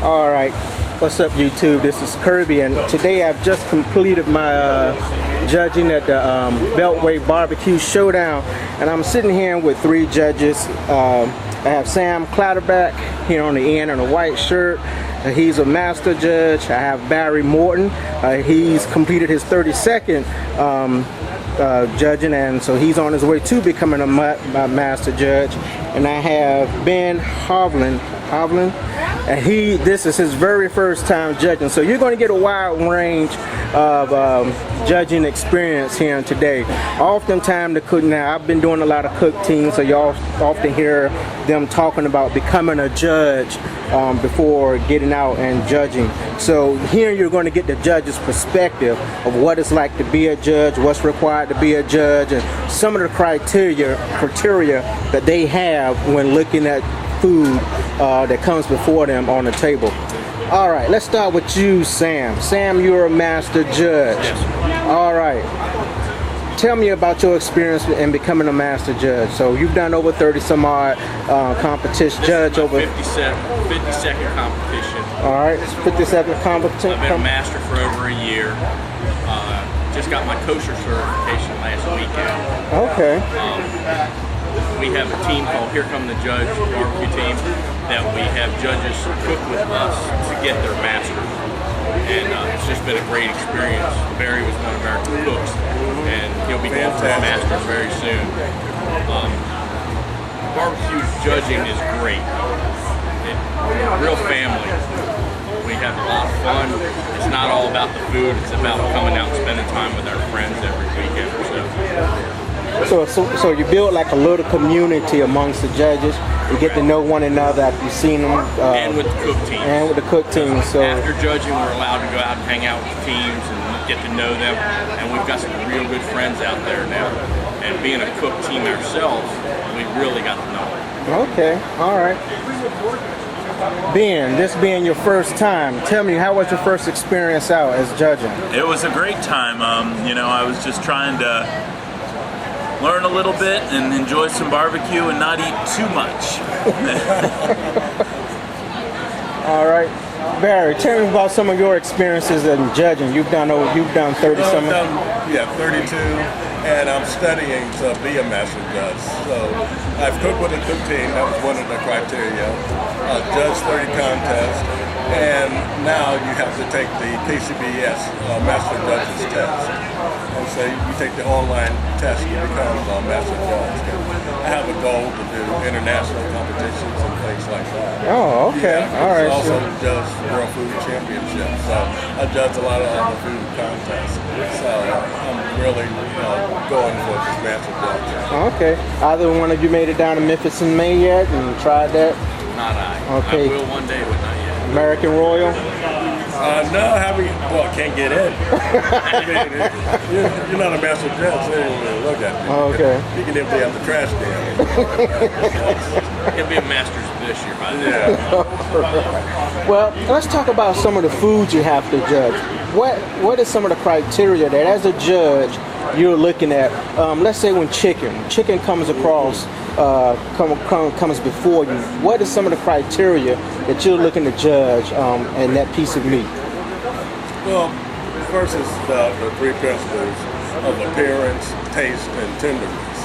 All right, what's up YouTube? This is Kirby, and today I've just completed my judging at the Beltway Barbecue Showdown, and I'm sitting here with 3 judges. I have Sam Clatterback here on the end in a white shirt. He's a master judge. I have Barry Morton. He's completed his 32nd judging, and so he's on his way to becoming a master judge. And I have Ben Hovland, and this is his very first time judging. So you're going to get a wide range of judging experience here today. Oftentimes the cook, now I've been doing a lot of cook teams, so y'all often hear them talking about becoming a judge before getting out and judging. So here you're going to get the judge's perspective of what it's like to be a judge, what's required to be a judge, and some of the criteria that they have when looking at food that comes before them on the table. All right, let's start with you, Sam. Sam, you're a master judge. Yes. All right. Tell me about your experience in becoming a master judge. So you've done over 30 some odd competition, judge over 52nd competition. All right, 52nd competition. I've been a master for over a year. Just got my kosher certification last weekend. Okay. We have a team called Here Come the Judge barbecue team that we have judges cook with us to get their master. And it's just been a great experience. Barry was one of our cooks, and he'll be going for the masters very soon. Barbecue judging is great. Real family. We have a lot of fun. It's not all about the food. It's about coming out and spending time with our friends every weekend or so. So you build like a little community amongst the judges. You get to know one another after you've seen them. And with the cook team. And with the cook team. So after judging, we're allowed to go out and hang out with teams and get to know them. And we've got some real good friends out there now. And being a cook team ourselves, we really got to know them. Okay, all right. Ben, this being your first time, tell me, how was your first experience out as judging? It was a great time. I was just trying to learn a little bit and enjoy some barbecue and not eat too much. All right, Barry, tell me about some of your experiences in judging. You've done 30 some. Yeah, 32, and I'm studying to be a master judge. So I've cooked with a cook team. That was one of the criteria. Judge 30 contest, and now you have to take the KCBS Master Judges test. And so you take the online test to become a master judge. I have a goal to do international competitions and things like that. Oh, okay. Yeah, all right. Also judge World Food Championship. So I judge a lot of other food contests. So I'm really going for this master judge. Okay. Either one of you made it down to Memphis in May yet and tried that? Not I. Okay. I will one day, but not yet. American Royal? No, can't get in. I mean, you're not a master judge, they don't really look at you. Okay. You can empty out the trash can. He'll be a master's this year by then. Yeah. Well, let's talk about some of the foods you have to judge. What is some of the criteria that as a judge you're looking at? Let's say when chicken comes across, comes before you, what is some of the criteria that you're looking to judge in that piece of meat? Well, first is the 3 principles of appearance, taste, and tenderness.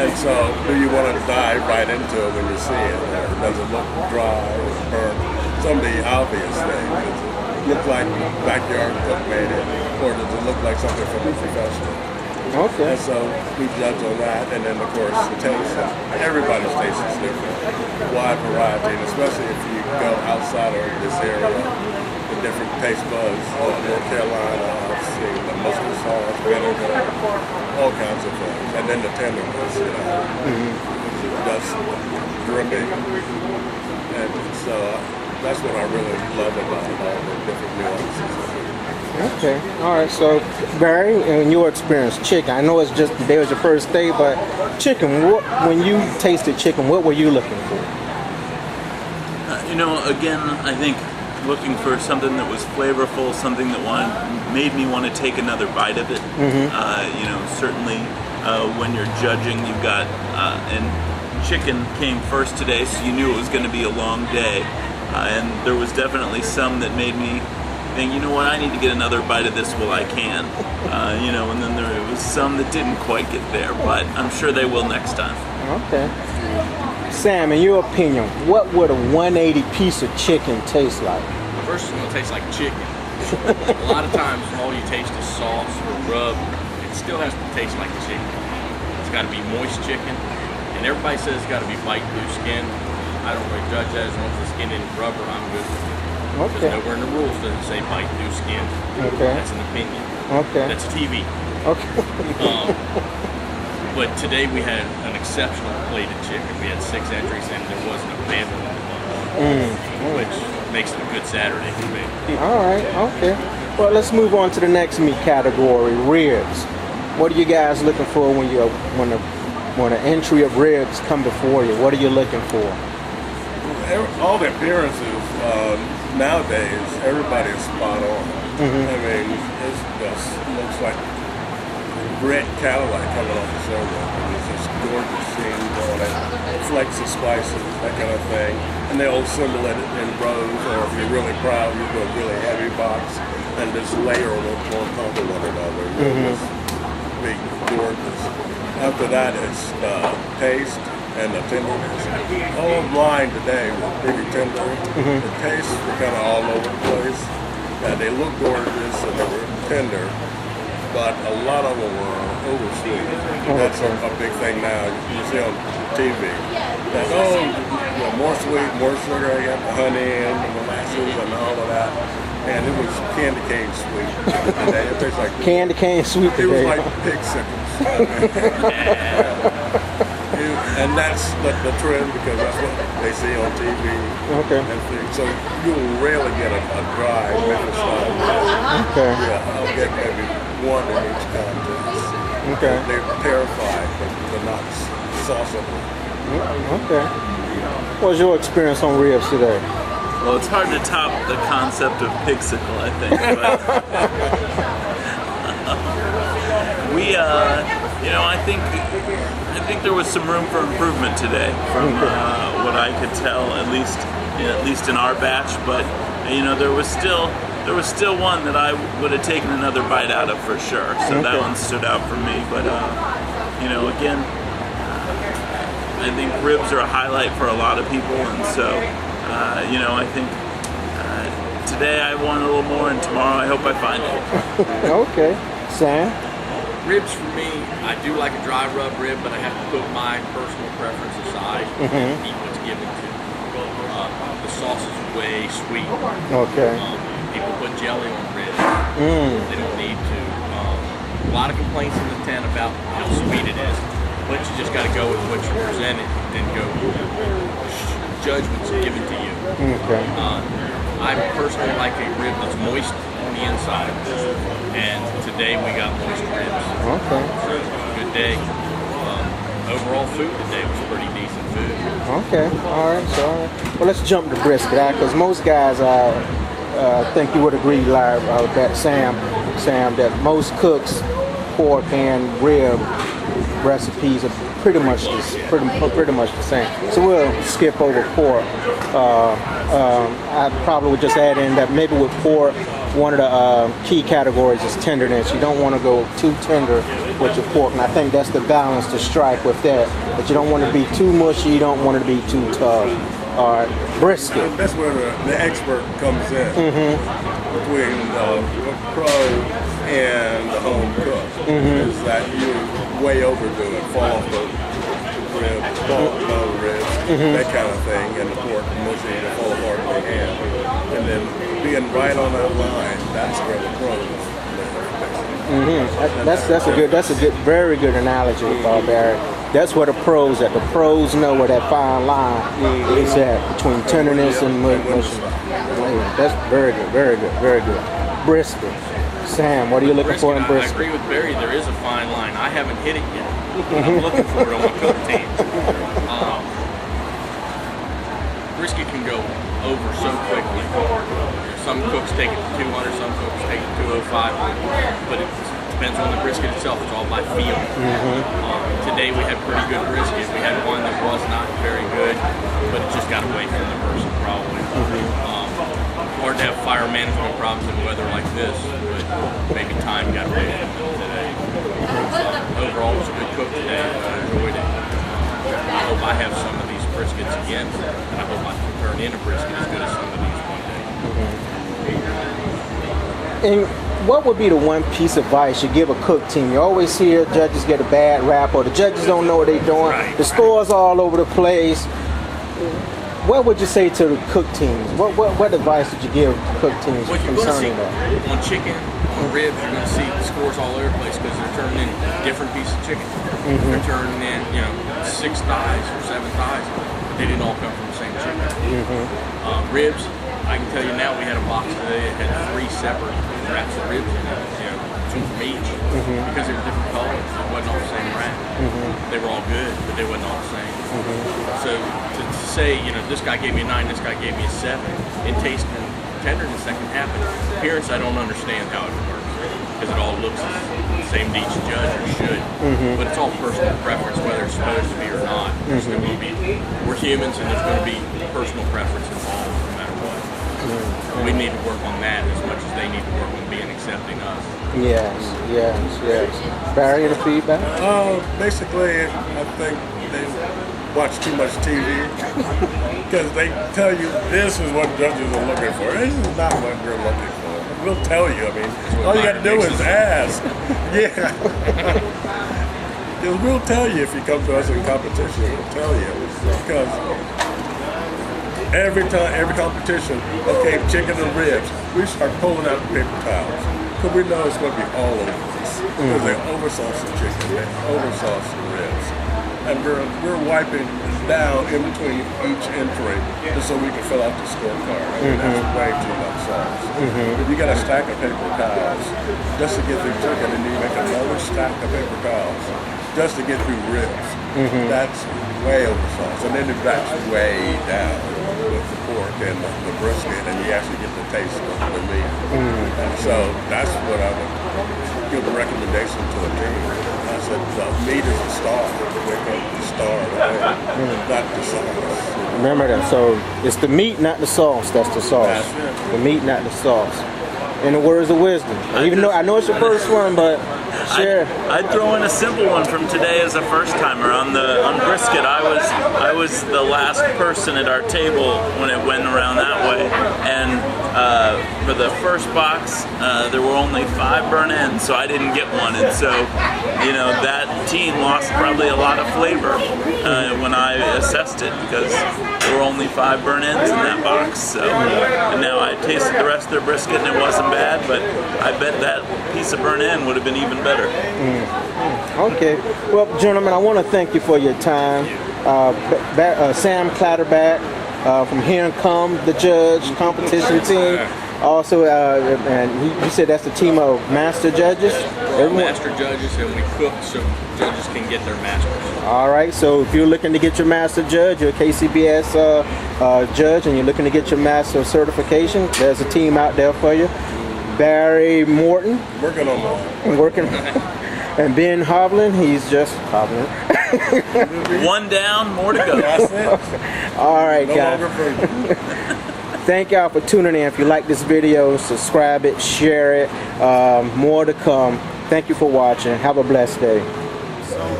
And so, do you want to dive right into it when you see it? Does it look dry or burnt? Some of the obvious things. Does it look like backyard cook made it, or does it look like something from a professional? Okay. And so we judge on that, and then of course the taste. Everybody's taste is different, wide variety, and especially if you go outside of this area, the different taste buds. North Carolina, I've seen the mustard sauce, vinegar, all kinds of things, and then the tenderness, that's dripping, and so that's what I really love about all the different nuances. Okay. All right. So, Barry, in your experience, chicken. I know today was your first day, but chicken. When you tasted chicken, what were you looking for? Again, I think looking for something that was flavorful, something that made me want to take another bite of it. Certainly when you're judging, you've got and chicken came first today, so you knew it was going to be a long day. And there was definitely some that made me think, you know what, I need to get another bite of this while I can. And then there was some that didn't quite get there, but I'm sure they will next time. Okay. Sam, in your opinion, what would a 180 piece of chicken taste like? First, it's going to taste like chicken. A lot of times, all you taste is sauce or rub. It still has to taste like chicken. It's got to be moist chicken, and everybody says it's got to be bite through skin. I don't really judge that. As long as the skin isn't rubber, I'm good with it. Okay. Because nowhere in the rules does it say bite through skin. Okay. That's an opinion. Okay. That's TV. Okay. But today we had an exceptional plate of chicken. We had 6 entries, and there wasn't a bad one in the bunch, which makes it a good Saturday for me. All right. Okay. Well, let's move on to the next meat category, ribs. What are you guys looking for when an entry of ribs come before you? What are you looking for? All the appearances nowadays, everybody is spot on. I mean, it just looks like red Cadillac coming off the shoulder. It's just gorgeous scenes on it, flecks of spices, that kind of thing. And they'll assemble it in rows, or if you're really proud, you go a really heavy box and just layer them on top of one another. It's big, gorgeous. After that, it's taste and the tenderness. All of mine today were pretty tender. The tastes were kind of all over the place. They look gorgeous and they were tender, but a lot of them were oversweet. That's a big thing now. You see on TV. That, more sweet, more sugar. You got the honey and the molasses and all of that. And it was candy cane sweet. It tastes like candy cane sweet today. It was like pig sickles. And that's the trend because that's what they see on TV. Okay. And things. So you'll rarely get a dry Memphis style. Okay. Yeah, I'll get maybe one in each contest. Okay. They're terrified, but they're not sauceable. Okay. What was your experience on ribs today? Well, it's hard to top the concept of pigsicle, I think. But I think there was some room for improvement today, from what I could tell, at least in our batch. But there was still one that I would have taken another bite out of for sure. So that one stood out for me. But again, I think ribs are a highlight for a lot of people, and so. I think today I want a little more, and tomorrow I hope I find it. Okay. Sam? Ribs for me, I do like a dry rub rib, but I have to put my personal preference aside and eat what's given to me. The sauce is way sweet. Okay. People put jelly on ribs. They don't need to. A lot of complaints in the tent about how sweet it is, but you just got to go with what you presented and go. Judgments given to you. Okay. I personally like a rib that's moist on the inside, and today we got moist ribs. Okay. So it was a good day. Overall food today was pretty decent food. Okay. All right. Well, let's jump to brisket, because most guys, I think you would agree, live that Sam, that most cooks pork and rib recipes are pretty much the same. So we'll skip over pork. I probably would just add in that maybe with pork, one of the key categories is tenderness. You don't want to go too tender with your pork, and I think that's the balance to strike with that. But you don't want to be too mushy, you don't want it to be too tough. All right, brisket. That's where the expert comes in, between the pro and the home cook. Is that you way overdo it, fall off the ribs, fall off the ribs, that kind of thing, and the pork mushy to fall apart in the hand. And then being right on that line, that's where the pros live. That's a good, very good analogy, Barry. That's where the pros at. The pros know where that fine line is at between tenderness and mushy. That's very good, very good, very good. Brisket. Sam, what are you looking for in brisket? I agree with Barry. There is a fine line. I haven't hit it yet. I'm looking for it on my cook team. Brisket can go over so quickly. Some cooks take it to 200, some cooks take it to 205. But depends on the brisket itself. It's all by feel. Today we had pretty good brisket. We had one that was not very good, but it just got away from the person probably. Hard to have fire management problems in weather like this, but maybe time got away from them today. Overall, it was a good cook today. I enjoyed it. I hope I have some of these briskets again, and I hope I can turn in a brisket as good as some of these one day. And what would be the one piece of advice you give a cook team? You always hear judges get a bad rap, or the judges don't know what they're doing. Right, the scores all over the place. What would you say to the cook teams? What advice would you give cook teams Well, you're going to see concerning that? on chicken, on ribs, you're going to see scores all over the place because they're turning in different pieces of chicken. They're turning in, 6 thighs or 7 thighs, but they didn't all come from the same chicken. Ribs, I can tell you now, we had a box today that had 3 separate wraps of ribs in it, 2 from each, because they were different colors. It wasn't all the same wrap. They were all good, but they wasn't all the same. So to say, this guy gave me a 9, this guy gave me a 7, in taste and tenderness that can happen. Appearance, I don't understand how it works, because it all looks the same to each judge, or should. But it's all personal preference, whether it's supposed to be or not. There's going to be, we're humans, and there's going to be personal preference involved no matter what. We need to work on that as much as they need to work on being accepting us. Yes. Barry, any feedback? Basically, I think they watch too much TV because they tell you this is what judges are looking for. This is not what we're looking for. We'll tell you. I mean, all you got to do is ask. Yeah. Because we'll tell you if you come to us in competition. We'll tell you because every competition, okay, chicken and ribs, we start pulling out the paper towels because we know it's going to be all over us. Because they oversauce the chicken, they oversauce the ribs. And we're wiping down in between each entry just so we can fill out the scorecard. I mean, that's way too much sauce. If you got a stack of paper towels just to get through chicken, and you make another stack of paper towels just to get through ribs, that's way over sauce. And then it backs way down with the pork and the brisket, and you actually get the taste of the meat. And so that's what I would give a recommendation to the team. I said the meat is the star. Wake up the star, not the sauce. Remember that. So it's the meat, not the sauce. That's the sauce. That's it. The meat, not the sauce. In the words of wisdom. Even though I know it's your first one, but share. I'd throw in a simple one from today as a first timer on brisket. I was the last person at our table when it went around that way, and for the first box there were only 5 burnt ends, so I didn't get one, and so that team lost probably a lot of flavor when I assessed it because there were only 5 burnt ends in that box. So and now I tasted the rest of their brisket and it wasn't bad, but I bet that piece of burnt end would have been even better. Okay. Well, gentlemen, I want to thank you for your time. Sam Clatterback from Here Come the Judge competition team. Also, and you said that's the team of master judges? Master judges, and we cook so judges can get their masters. All right, so if you're looking to get your master judge, you're a KCBS judge, and you're looking to get your master certification, there's a team out there for you. Barry Morton. Working on that. And Ben Hovland, he's just Hovland. One down, more to go. That's it. All right, No guys. longer free. Thank y'all for tuning in. If you like this video, subscribe it, share it. More to come. Thank you for watching. Have a blessed day.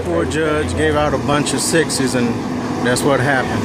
Poor judge gave out a bunch of 6s, and that's what happened.